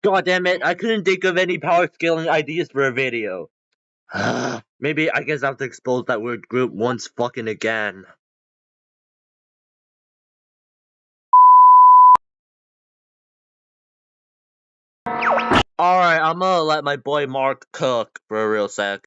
God damn it, I couldn't think of any power scaling ideas for a video. Maybe I guess I have to expose that word group once fucking again. Alright, I'm gonna let my boy Mark cook for a real sec.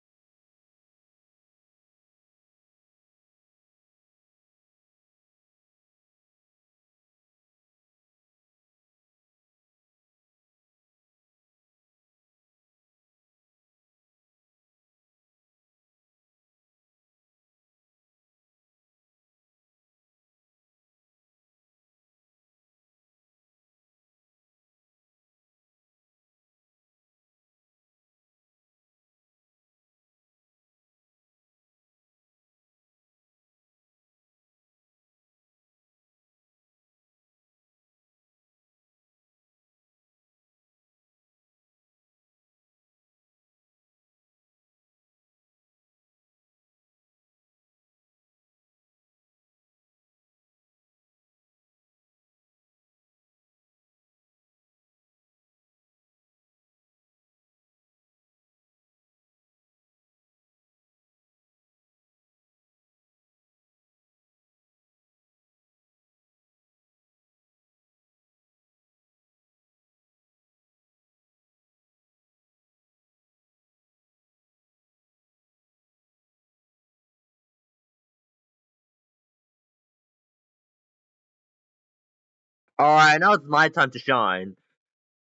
Alright, now it's my time to shine.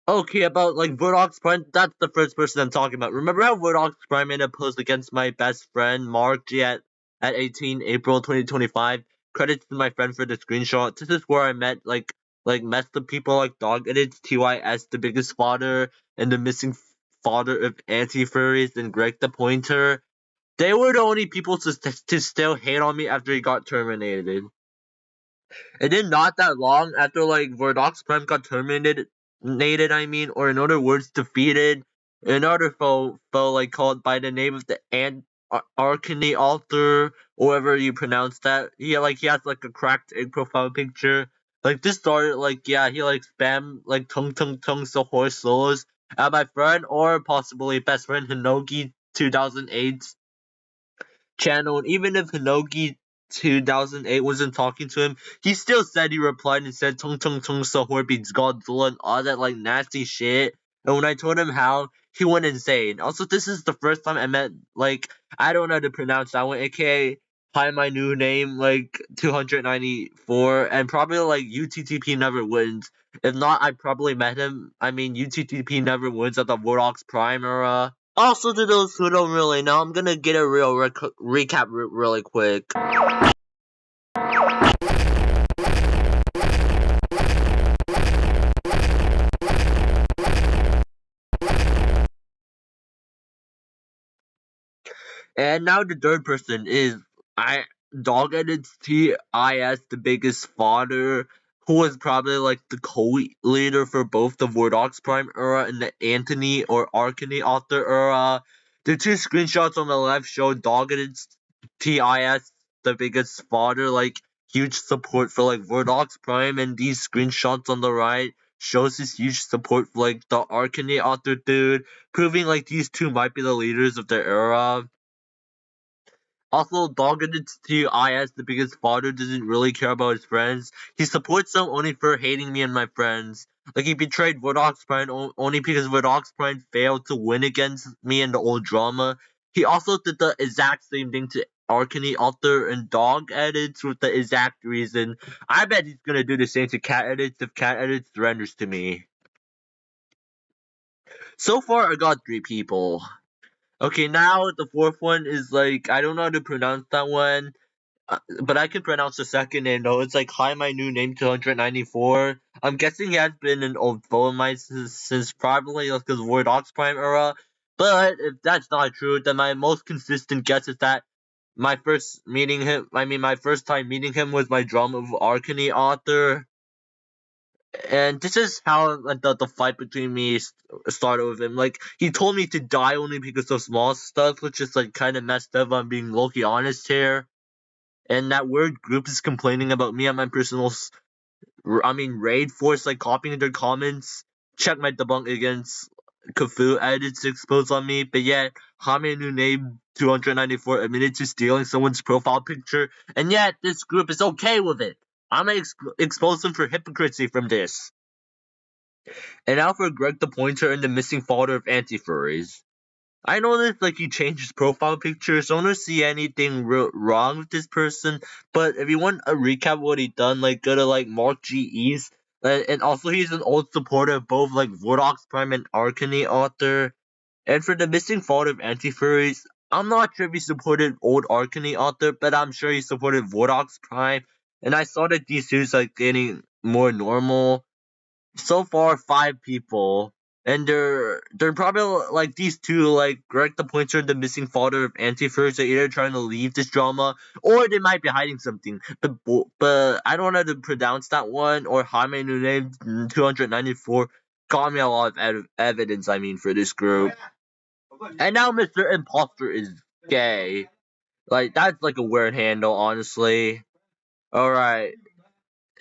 Okay, about like Vortex Prime, that's the first person I'm talking about. Remember how Vortex Prime made a post against my best friend Mark G at 18 April 2025? Credits to my friend for the screenshot. This is where I met like messed up people like Dog Edits, TYS, the biggest fodder, and the missing fodder of anti-furries, and Greg the Pointer. They were the only people to still hate on me after he got terminated. And then not that long after like Vortex Prime got terminated, or in other words, defeated, another foe like called by the name of the Arcany author, or however you pronounce that. He has like a cracked egg profile picture. Like this started like he like spam like tung so horse souls at my friend or possibly best friend Hinogi 2008 channel, and even if Hinogi 2008 wasn't talking to him, he still said he replied and said Tung Tung Tung Sahur beats Godzilla and all that like nasty shit. And when I told him how, he went insane. Also, this is the first time I met like I don't know how to pronounce that one, aka hi my new name like 294, and probably like UTTP never wins. If not, I probably met him. I mean UTTP never wins at the Vortex Prime era. Also, to those who don't really know, I'm gonna get a real recap really quick. And now the third person is Dog Edits TIS, the biggest fodder, who was probably like the co-leader for both the Vortex Prime era and the Anthony or Arcany author era. The two screenshots on the left show Dog Edits TIS, the biggest fodder, like huge support for like Vortex Prime, and these screenshots on the right shows his huge support for like the Arcany author dude, proving like these two might be the leaders of their era. Also, Dogged's TIS, the biggest father, doesn't really care about his friends. He supports them only for hating me and my friends. Like, he betrayed Vortex Prime only because Vortex Prime failed to win against me in the old drama. He also did the exact same thing to Arcany author and Dog Edits with the exact reason. I bet he's gonna do the same to Cat Edits if Cat Edits surrenders to me. So far, I got 3 people. Okay, now the fourth one is like, I don't know how to pronounce that one. But I can pronounce the second name though. It's like hi, my new name 294. I'm guessing he has been an old foe of mine since probably like the Vortex Prime era. But if that's not true, then my most consistent guess is that my first time meeting him was my Drum of Arcany author. And this is how the fight between me started with him. Like, he told me to die only because of small stuff, which is like kind of messed up. I'm being low-key honest here. And that weird group is complaining about me on my personal raid force, like copying their comments. check my debunk against Kafoo edits exposed on me, but yet Hame new name 294 admitted to stealing someone's profile picture, and yet this group is okay with it. I'm gonna expose them for hypocrisy from this. And now for Greg the Pointer and the missing father of anti-furries. I noticed like he changed his profile picture, so I don't see anything wrong with this person. But if you want a recap of what he done, like go to like Mark GE's, and also he's an old supporter of both like Vortex Prime and Arcany author. And for the missing father of anti-furries, I'm not sure if he supported old Arcany author, but I'm sure he supported Vortex Prime. And I saw that these two are like getting more normal. So far 5 people, and they're probably like these two, like Greg the Pointer and the missing father of anti-furries, are either trying to leave this drama or they might be hiding something, but I don't know how to pronounce that one, or Jaime new name 294 got me a lot of evidence, I mean, for this group. And now Mr. Imposter is gay. Like, that's like a weird handle, honestly. Alright.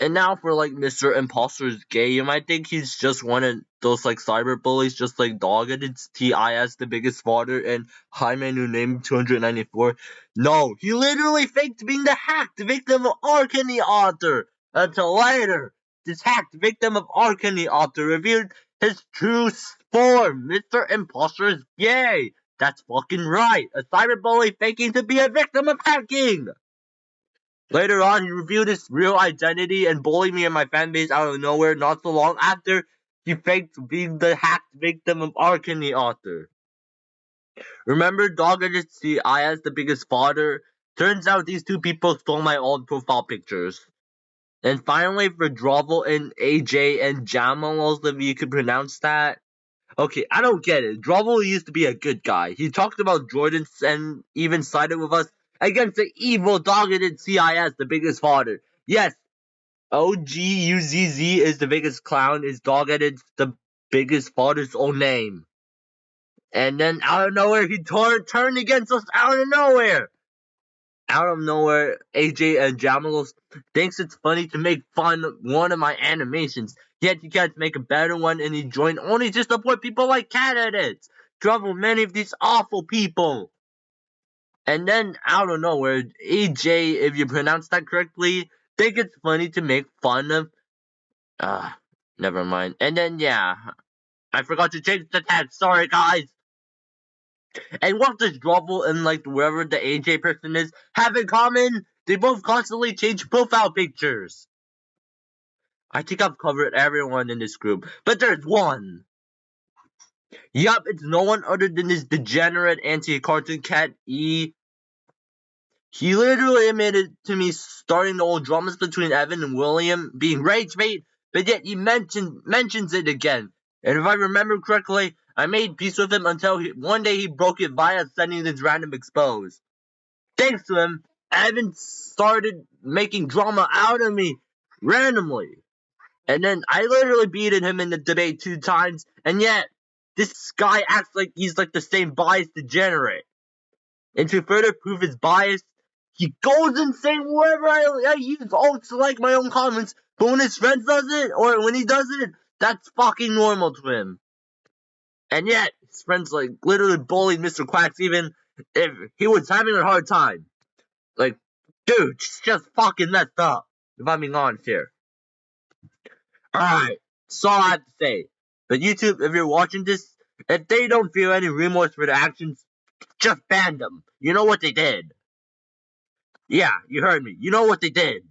And now for like Mr. Imposter is gay, you might think he's just one of those like cyber bullies, just like Dogged, it's TIS, the biggest father, and Jaime new name 294. No, he literally faked being the hacked victim of Arcany author until later. This hacked victim of Arcany author revealed his true form. Mr. Imposter is gay. That's fucking right. A cyber bully faking to be a victim of hacking. Later on, he revealed his real identity and bullied me and my fanbase out of nowhere not so long after he faked being the hacked victim of Arcany author. Remember Dogged CIS, the biggest father? Turns out these two people stole my old profile pictures. And finally, for Drovel and AJ and Jamal, if you could pronounce that. Okay, I don't get it. Drovel used to be a good guy. He talked about Jordan and even sided with us against the evil Dogged CIS, the biggest father. Yes, OGUZZ is the biggest clown, is Dogged the biggest father's own name. And then out of nowhere, he turned against us out of nowhere. Out of nowhere, AJ and Jamal thinks it's funny to make fun of one of my animations. Yet he can't make a better one, and he joined only to support people like candidates. Trouble many of these awful people. And then out of nowhere, AJ, if you pronounce that correctly, think it's funny to make fun of. Never mind. And then yeah, I forgot to change the text. Sorry guys. And what does Drovel and like whoever the AJ person is have in common? They both constantly change profile pictures. I think I've covered everyone in this group, but there's one. Yup, it's no one other than this degenerate anti-cartoon cat E. He literally admitted to me starting the old dramas between Evan and William being rage bait, but yet he mentions it again. And if I remember correctly, I made peace with him until one day he broke it via sending this random expose. Thanks to him, Evan started making drama out of me randomly. And then I literally beaten him in the debate 2 times, and yet this guy acts like he's like the same biased degenerate. And to further prove his bias, he goes insane wherever I use alt to like my own comments, but when his friends does it, or when he does it, that's fucking normal to him. And yet, his friends like literally bullied Mr. Quacks even if he was having a hard time. Like, dude, it's just fucking messed up, if I'm being honest here. Alright, that's all I have to say. But YouTube, if you're watching this, if they don't feel any remorse for their actions, just ban them. You know what they did. Yeah, you heard me. You know what they did.